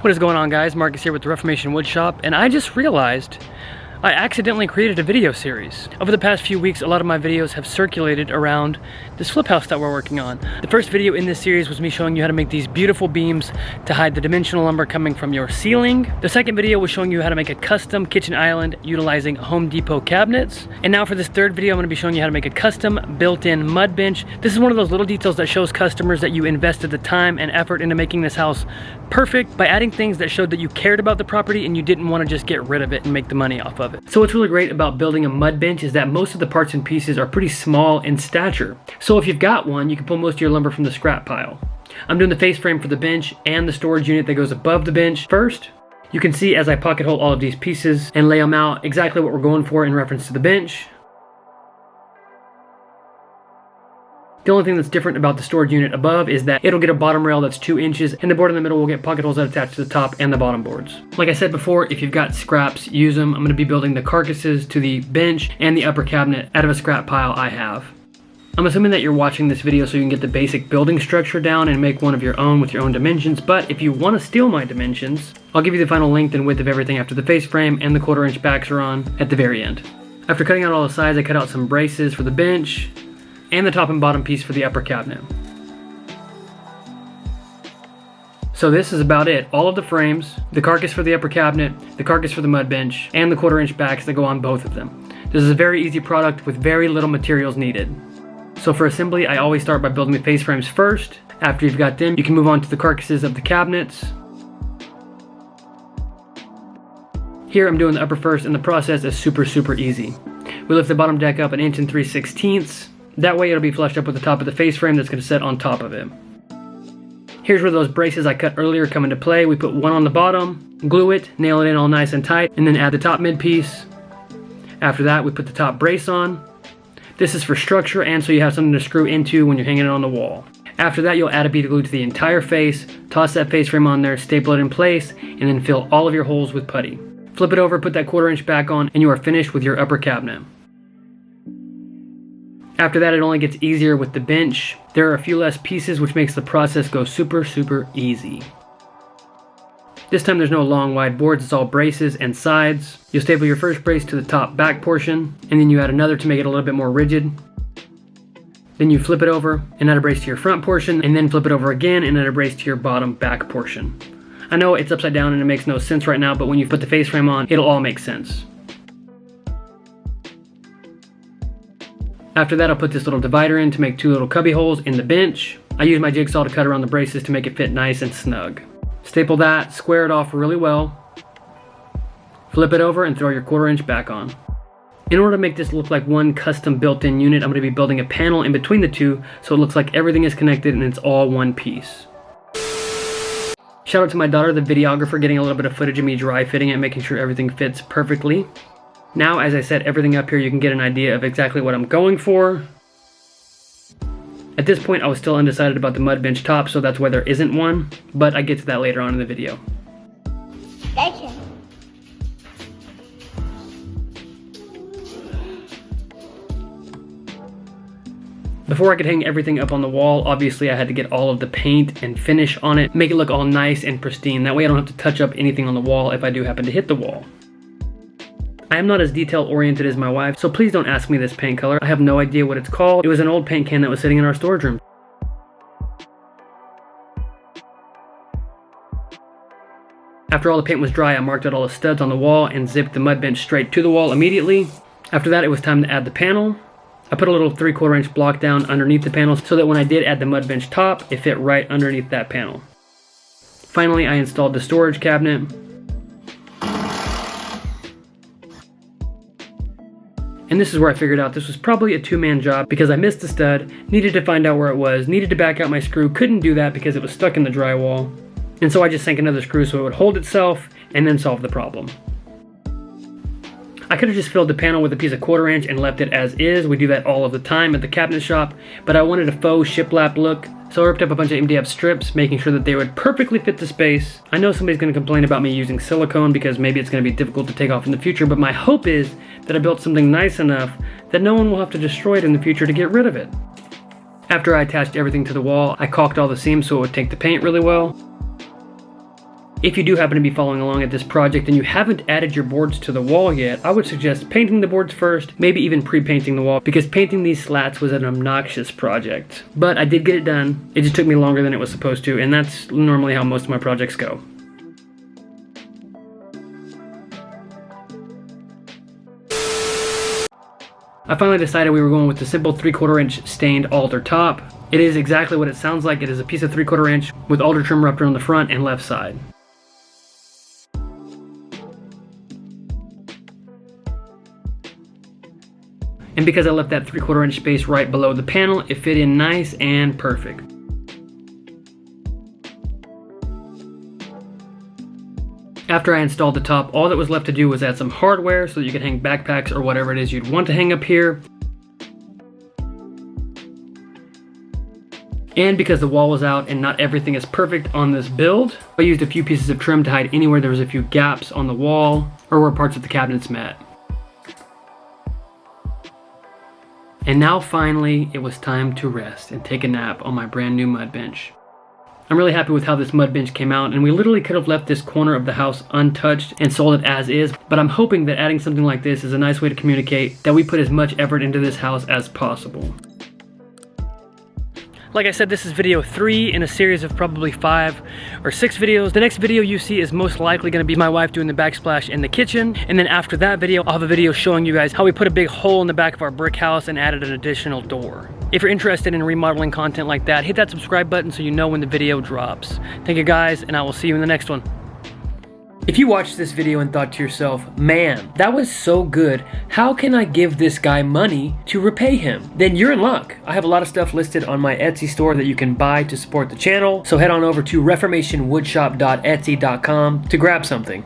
What is going on, guys? Marcus here with the Reformation Wood Shop, and I just realized I accidentally created a video series. Over the past few weeks, a lot of my videos have circulated around this flip house that we're working on. The first video in this series was me showing you how to make these beautiful beams to hide the dimensional lumber coming from your ceiling. The second video was showing you how to make a custom kitchen island utilizing Home Depot cabinets. And now for this third video, I'm going to be showing you how to make a custom built-in mud bench. This is one of those little details that shows customers that you invested the time and effort into making this house perfect by adding things that showed that you cared about the property and you didn't want to just get rid of it and make the money off of it. So what's really great about building a mud bench is that most of the parts and pieces are pretty small in stature. So if you've got one, you can pull most of your lumber from the scrap pile. I'm doing the face frame for the bench and the storage unit that goes above the bench first. You can see as I pocket hole all of these pieces and lay them out exactly what we're going for in reference to the bench. The only thing that's different about the storage unit above is that it'll get a bottom rail that's 2 inches, and the board in the middle will get pocket holes that attach to the top and the bottom boards. Like I said before, if you've got scraps, use them. I'm going to be building the carcasses to the bench and the upper cabinet out of a scrap pile I have. I'm assuming that you're watching this video so you can get the basic building structure down and make one of your own with your own dimensions, but if you want to steal my dimensions, I'll give you the final length and width of everything after the face frame and the 1/4 inch backs are on at the very end. After cutting out all the sides, I cut out some braces for the bench and the top and bottom piece for the upper cabinet. So this is about it. All of the frames, the carcass for the upper cabinet, the carcass for the mud bench, and the 1/4 inch backs that go on both of them. This is a very easy product with very little materials needed. So for assembly, I always start by building the face frames first. After you've got them, you can move on to the carcasses of the cabinets. Here I'm doing the upper first, and the process is super easy. We lift the bottom deck up 1 3/16 inches. That way it'll be flushed up with the top of the face frame that's going to sit on top of it. Here's where those braces I cut earlier come into play. We put one on the bottom, glue it, nail it in all nice and tight, and then add the top mid piece. After that, we put the top brace on. This is for structure and so you have something to screw into when you're hanging it on the wall. After that, you'll add a bead of glue to the entire face, toss that face frame on there, staple it in place, and then fill all of your holes with putty. Flip it over, put that 1/4 inch back on, and you are finished with your upper cabinet. After that, it only gets easier with the bench. There are a few less pieces, which makes the process go super easy. This time there's no long wide boards, it's all braces and sides. You'll staple your first brace to the top back portion, and then you add another to make it a little bit more rigid. Then you flip it over and add a brace to your front portion, and then flip it over again and add a brace to your bottom back portion. I know it's upside down and it makes no sense right now, but when you put the face frame on, it'll all make sense. After that, I'll put this little divider in to make 2 little cubby holes in the bench. I use my jigsaw to cut around the braces to make it fit nice and snug. Staple that, square it off really well, flip it over and throw your 1/4 inch back on. In order to make this look like one custom built-in unit, I'm going to be building a panel in between the two so it looks like everything is connected and it's all one piece. Shout out to my daughter, the videographer, getting a little bit of footage of me dry fitting it and making sure everything fits perfectly. Now, as I set everything up here, you can get an idea of exactly what I'm going for. At this point, I was still undecided about the mud bench top, so that's why there isn't one, but I get to that later on in the video. Thank you. Before I could hang everything up on the wall, obviously I had to get all of the paint and finish on it, make it look all nice and pristine. That way I don't have to touch up anything on the wall if I do happen to hit the wall. I am not as detail oriented as my wife, so please don't ask me this paint color. I have no idea what it's called. It was an old paint can that was sitting in our storage room. After all the paint was dry, I marked out all the studs on the wall and zipped the mud bench straight to the wall immediately. After that, it was time to add the panel. I put a little 3/4 inch block down underneath the panel so that when I did add the mud bench top, it fit right underneath that panel. Finally, I installed the storage cabinet. And this is where I figured out this was probably a 2-man job because I missed the stud, needed to find out where it was, needed to back out my screw, couldn't do that because it was stuck in the drywall. And so I just sank another screw so it would hold itself and then solve the problem. I could have just filled the panel with a piece of 1/4 inch and left it as is. We do that all of the time at the cabinet shop, but I wanted a faux shiplap look, so I ripped up a bunch of MDF strips, making sure that they would perfectly fit the space. I know somebody's going to complain about me using silicone because maybe it's going to be difficult to take off in the future, but my hope is that I built something nice enough that no one will have to destroy it in the future to get rid of it. After I attached everything to the wall, I caulked all the seams so it would take the paint really well. If you do happen to be following along at this project and you haven't added your boards to the wall yet, I would suggest painting the boards first, maybe even pre-painting the wall, because painting these slats was an obnoxious project. But I did get it done. It just took me longer than it was supposed to, and that's normally how most of my projects go. I finally decided we were going with the simple 3/4 inch stained alder top. It is exactly what it sounds like. It is a piece of 3/4 inch with alder trim wrapped around the front and left side. And because I left that 3/4 inch space right below the panel, it fit in nice and perfect. After I installed the top, all that was left to do was add some hardware so that you could hang backpacks or whatever it is you'd want to hang up here. And because the wall was out and not everything is perfect on this build, I used a few pieces of trim to hide anywhere there was a few gaps on the wall or where parts of the cabinets met. And now finally, it was time to rest and take a nap on my brand new mud bench. I'm really happy with how this mud bench came out, and we literally could have left this corner of the house untouched and sold it as is, but I'm hoping that adding something like this is a nice way to communicate that we put as much effort into this house as possible. Like I said, this is video 3 in a series of probably 5 or 6 videos. The next video you see is most likely gonna be my wife doing the backsplash in the kitchen. And then after that video, I'll have a video showing you guys how we put a big hole in the back of our brick house and added an additional door. If you're interested in remodeling content like that, hit that subscribe button so you know when the video drops. Thank you guys, and I will see you in the next one. If you watched this video and thought to yourself, man, that was so good, how can I give this guy money to repay him? Then you're in luck. I have a lot of stuff listed on my Etsy store that you can buy to support the channel, so head on over to reformationwoodshop.etsy.com to grab something.